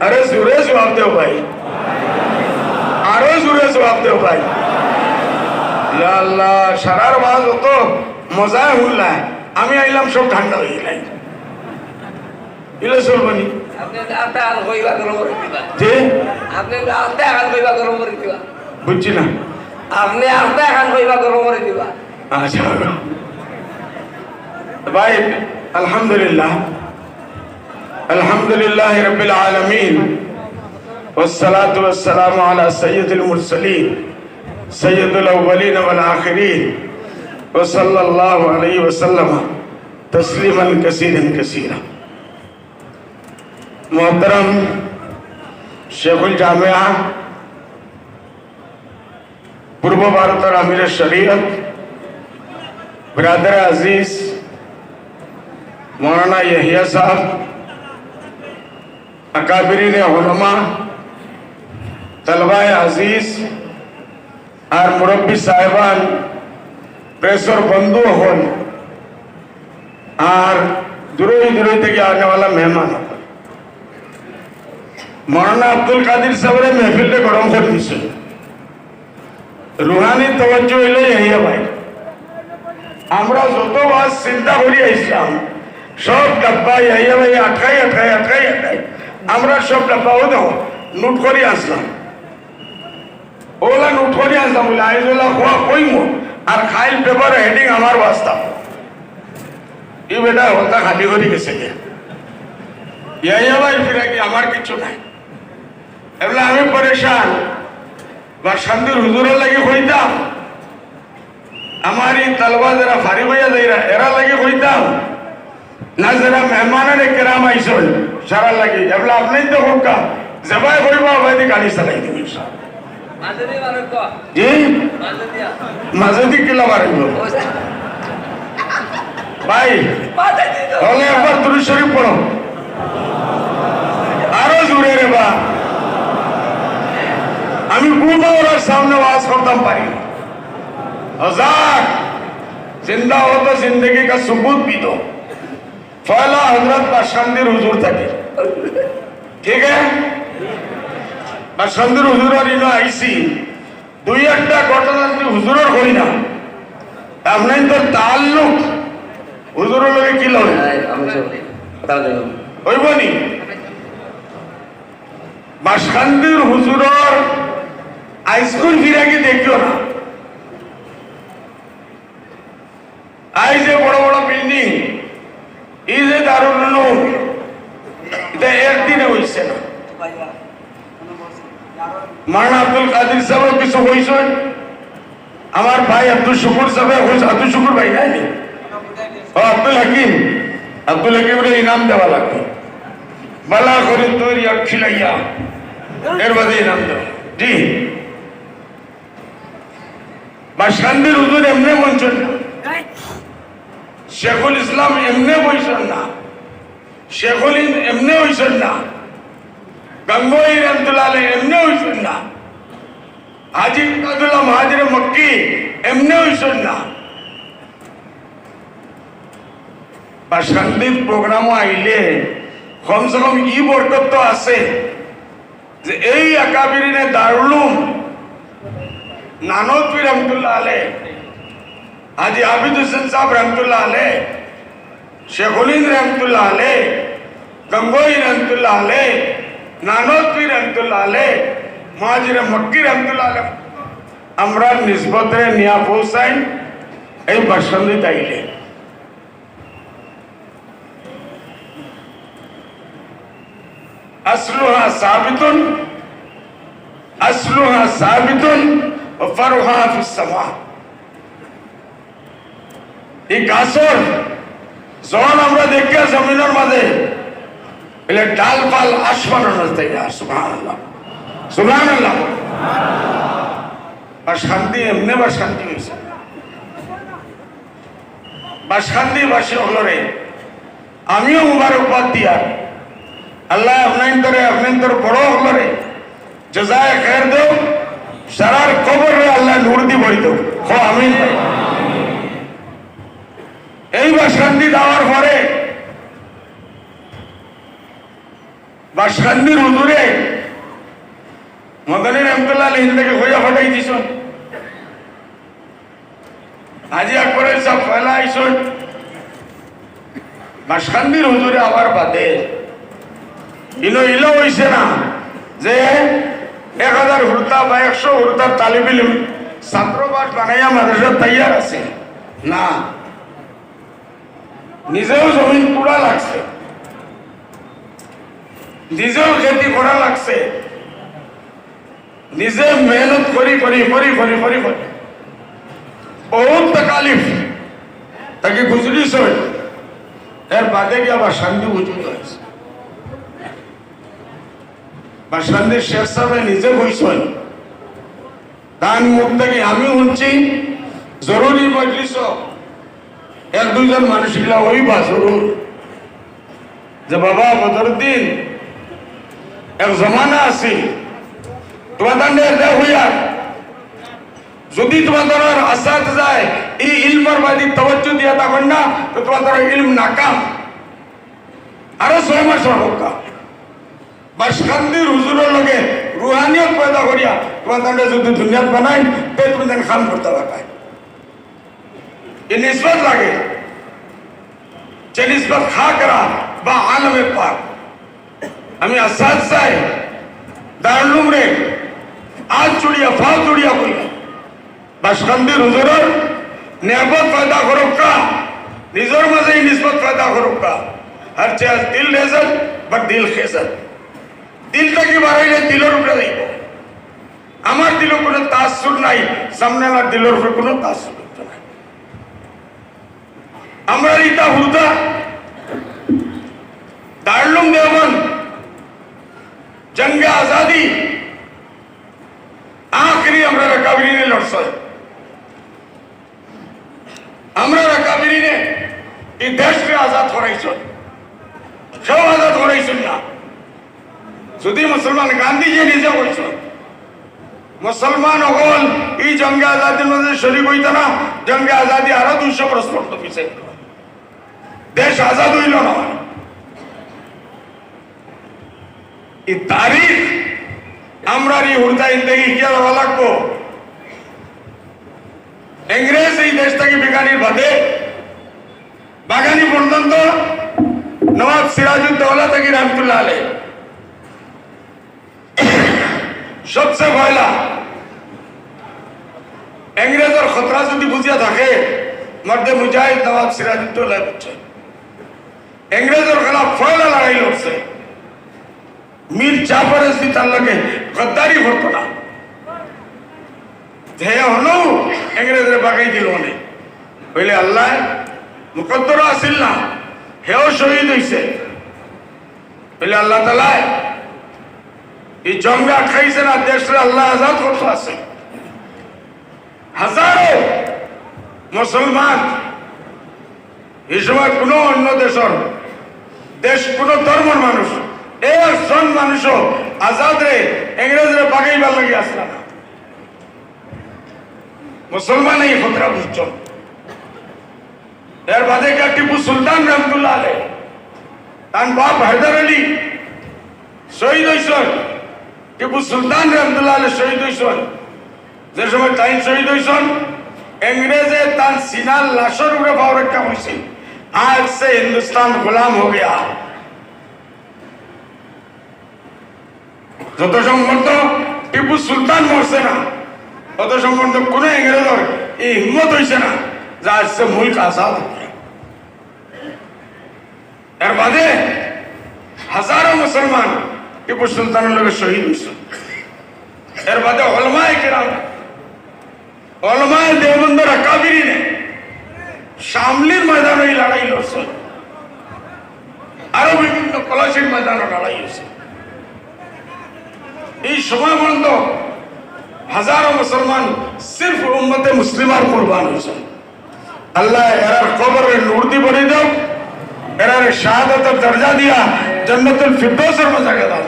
अरे জোরে জবাব দেও ভাই, আরো জোরে জবাব দেও ভাই। ইয়া আল্লাহ, সারার ওয়াজ অত মজায় হুল্লা, আমি আইলাম সব ঠান্ডা হয়ে গেলাই। ইলে চলবনি বুঝছি না আপনি আসতে এখন কইবা গরম করে দিবা। আচ্ছা ভাই, আলহামদুলিল্লাহ আলহামদুলিল্লাহ রাব্বিল আলামিন والصلاة والسلام على سيد المرسلين سيد الأولين والآخرين وصلى الله عليه وسلم تسليما كثيرا كثيرا। मोहतरम शेखुल जामिया, पूर्व भारत और अमीर शरीयत, ब्रदर अजीज मौलाना यहिया साहब, अकाबिरीन उलमा, तलबाए अजीज और मुरब्बी साहिबान, प्रेस और बंधु हन और दूरोई दूरोई থেকে आने वाला मेहमान, मौलाना अब्दुल कादिर साहब महफिल गरम कर दिसे। রুহানি তওয়াজ্জু হইলে ইয়া ভাই, আমরা যত ওয়াজ চিন্তা করি আইছিলাম সব ডাব্বা ইয়া ভাই আটকাই আটকাই আটকাই আটকাই আমরা সব ডাব্বাও দেখো নোট করি আসলাম। ওলা নোট করি আসলাম বলে আইজলা খোয়া কইমো আর খাইল পেপার হেডিং আমার ওয়াস্তা ই বেটা হতা খালি করি গেছে ইয়া ভাই ফিরে কি আমার কিছু নাই। এগুলো আমি পরেশান বা শান্তির হুজুরের লাগে কইতাম, আমার এই তালবা যারা ফারি হইয়া যাইরা এরা লাগে কইতাম না, যারা মেহমানের কেরাম আইসল সারা লাগে এগুলো আপনি তো হোকা জবাই করিব আবাদি গাড়ি চালাই দিবি জি মাঝে দি কিলো মারিব ভাই। হলে একবার দুরূদ শরীফ পড়ো, আরো জোরে রে বা। আমি বুবা ওর সামনে ওয়াজ করতাম পারি हजार जिंदा हो तो जिंदगी का सबूत भी दो। फैला हजरत बाशंदीर हुजूर থাকে, ঠিক है? বাশंदीर হুজুরের ইনো আইসি দুই একটা ঘটনা যদি হুজুরের কই না আপনি তো তাল্লুক হুজুরের লগে কি লয় হইবনি। বাশंदीर হুজুরের আইসকুল ফিরাকে দেখিও না, আই যে বড় বড় বিল্ডিং এই যে দারুল উলুম এটা একদিনে হইছে না। মাওলানা আব্দুল কাদির সাহেব কিছু হইছেন, আমার ভাই আব্দুল শুকুর সাহেব হইছে, আব্দুল শুকুর ভাই নাই ও আব্দুল হাকিম, আব্দুল হাকিমের ইনাম দেওয়া লাগবে বালা করে তৈরি খিলাইয়া এর বাদে ইনাম দেওয়া জি। বাশंदीर হুজুর এমনি বলছেন না, শেখুল ইসলাম এমনি বইছেন না, শেখুল এমনি হইছেন না, গঙ্গোই রহমতুল্লাহ আলাইহি এমনি হইছেন না, হাজী আব্দুল্লাহ মুহাজির মক্কি এমনি হইছেন না। বাশंदीर প্রোগ্রামও আইলে কমসে কম ই বরকত তো আছে যে এই আকাবিরিনে দারুল উলুম नानोतवी रहमतुल्लाह अलैह, हाजी आबिद हुसैन साहब रहमतुल्लाह अलैह, शेखुलीन रहमतुल्लाह अलैह, गंगोई रहमतुल्लाह अलैह, नानोतवी रहमतुल्लाह अलैह, मुहाजिर मक्की रहमतुल्लाह अलैह আমরা নিসবতে নিয়া পৌঁছাই এই বাশंदीर আইলে। আসলুহা সাবিতুন আসলুহা সাবিতুন ফারুহা ফিস সামা। এই গাছর যখন আমরা দেখি জমিনের মাঝে এলে ডাল পাল আসমানের রাস্তায় সুবহানাল্লাহ সুবহানাল্লাহ। আর শান্তি এমনি বা শান্তি হয়েছে বা শান্তিবাসী হলরে আমিও মুবারকবাদ দিয়া আল্লাহ আপনার বড় হলরে জাযায়ে খায়ের দেও, সারার কবরে আল্লাহ নূর দি ভরি দেও। আমিন। এইবার শান্তি দেওয়ার পরে বাসখান্দির হুজুরে মদনী রহমতুল্লাহ আলী হিন্দকে হইয়া ফাটাই দিছ হাজি আকবরের সব ফেলা আইস বাসখান্দির হুজুরে আবার বাদে ইলো হইছে না যে 1000 হুরতা বা 100 হুরতার তালিব ইলম ছাত্রবাস বানাইয়া মাদ্রাসা তৈয়ার আছে না, নিজেও জমিন পুরা লাগছে, নিজেও খেতি করা লাগছে, নিজে মেহনত করি বহুত তাকালিফ তাকে গুজরিস এর বাদে গিয়ে আবার শান্তি উজুদ হয়েছে। বা শান্তির শেখ সাহেব নিজে বইছেন তার মুখ থেকে আমি শুনছি জরুরি মজলিস 1-2 জন মানুষ গিলা হইবা জরুর যে বাবা বদরুদ্দিন এক জমানা আছে তোমাদের হইয়া যদি তোমাদের আসাদ যায় এই ইলমের বাদি তওজ্জু দিয়া তখন না তো তোমাদের ইলম নাকাম আরো 6 মাস হোক বাসখান্দির হুজুরের লগে রুহানিয়ত পয়দা করিয়া তোমাদের যদি দুনিয়াত বানাই তো তুমি খাম করতে পারবে ये निस्बत लगे যে নিসবত খা করা বা আলমে পাক আমি আসাদ চাই দারুলুম রে আজ চুড়িয়া ফাল চুড়িয়া কই বাসখান্দির হুজুরের নেবত পয়দা করুকা নিজের মাঝে এই নিসবত পয়দা করুকা হর চেয়ে দিল রেজত বা দিল খেজত দিলটা কি বাড়াইলে দিলের উপরে যাইব আমার দিল কোনো তাসুর নাই সামনে আমার দিলের উপরে কোনো তাসুর নাই আমরা ইতা হুদা দারুলুম দেওবন্দ জঙ্গে আজাদি आखिरी हमरा रकाबिरी ने लड़सा हमरा रकाबिरी ने এই দেশকে আজাদ করাইছেন সব আজাদ করাইছেন না যদি মুসলমান গান্ধীজি নিজে বলছেন মুসলমান হল এই জঙ্গে আজাদির মধ্যে শরীক হইত না জঙ্গে আজাদি আরো 200 বছর পর্যন্ত পিছিয়ে দেশ আজাদ হইল না এই তারিখ আমরা এই হুরদা ইন্দেগি কি দেওয়া লাগবো ইংরেজ এই দেশ থেকে বিজ্ঞানীর বাদে বাগানি পর্যন্ত নবাব সিরাজউদ্দৌলা থেকে রহমতুল্লাহ আলাইহি সবচেয়ে পয়লা ইংরেজের খতরা যদি বুঝিয়া থাকে মর্দে মুজাহিদ নবাব সিরাজউদ্দৌলা বুঝছে ইংরেজের খেলাফ পয়লা লড়াই লড়ছে मीर जाफर তার লগে গদ্দারি করতো না যে হলো ইংরেজের বাগাই দিল অনেক বলে আল্লাহ মুকদ্দর আসিল না হেও শহীদ হইছে বলে আল্লাহ তাআলা এই জঙ্গে আটকাইছে না দেশে আল্লাহ আজাদ করতে আছে হাজারো মুসলমান এই সময় কোনো অন্য দেশ কোনো ধর্মের মানুষ একজন মানুষও আজাদ রে ইংরেজরে বাগাইবার লাগে আসলা না মুসলমান এই খতরা বুঝছেন এর বাদে কে টিপু সুলতান রহমতুল্লাহ আলাইহি তার বাপ হায়দার আলী শহীদ হইছেন টিপু সুলতান রহমতুল্লাহ আলাইহি শহীদ হইছেন যে সময় তাই শহীদ হইছেন इंग्रेजे तान सीना लाशर उड़े पाव रखा हुई आज से हिंदुस्तान गुलाम हो गया যত সম্বন্ধ টিপু সুলতান মরছে না তত সম্বন্ধ কোন ইংরেজের এই হিম্মত হইছে না যে আজ সে মুল্ক আজাদ এর বাদে হাজারো মুসলমান টিপু সুলতানের লোকের শহীদ হয়েছে এর বাদে ওলামায়ে কেরাম ওলামায়ে দেওবন্দ আকাবিরি নে শামলির ময়দানে লড়াই লড়ছে আরো বিভিন্ন পলাশির ময়দানে লড়াই হয়েছে এই সময় পর্যন্ত হাজারো মুসলমান সির্ফ উম্মতে মুসলিমার কুরবান হয়েছে আল্লাহ এরার কবরে নূর দি ভরে দাও এরার শাহাদাতের দরজা দিয়া জান্নাতুল ফিরদৌসের মধ্যে জায়গা দাও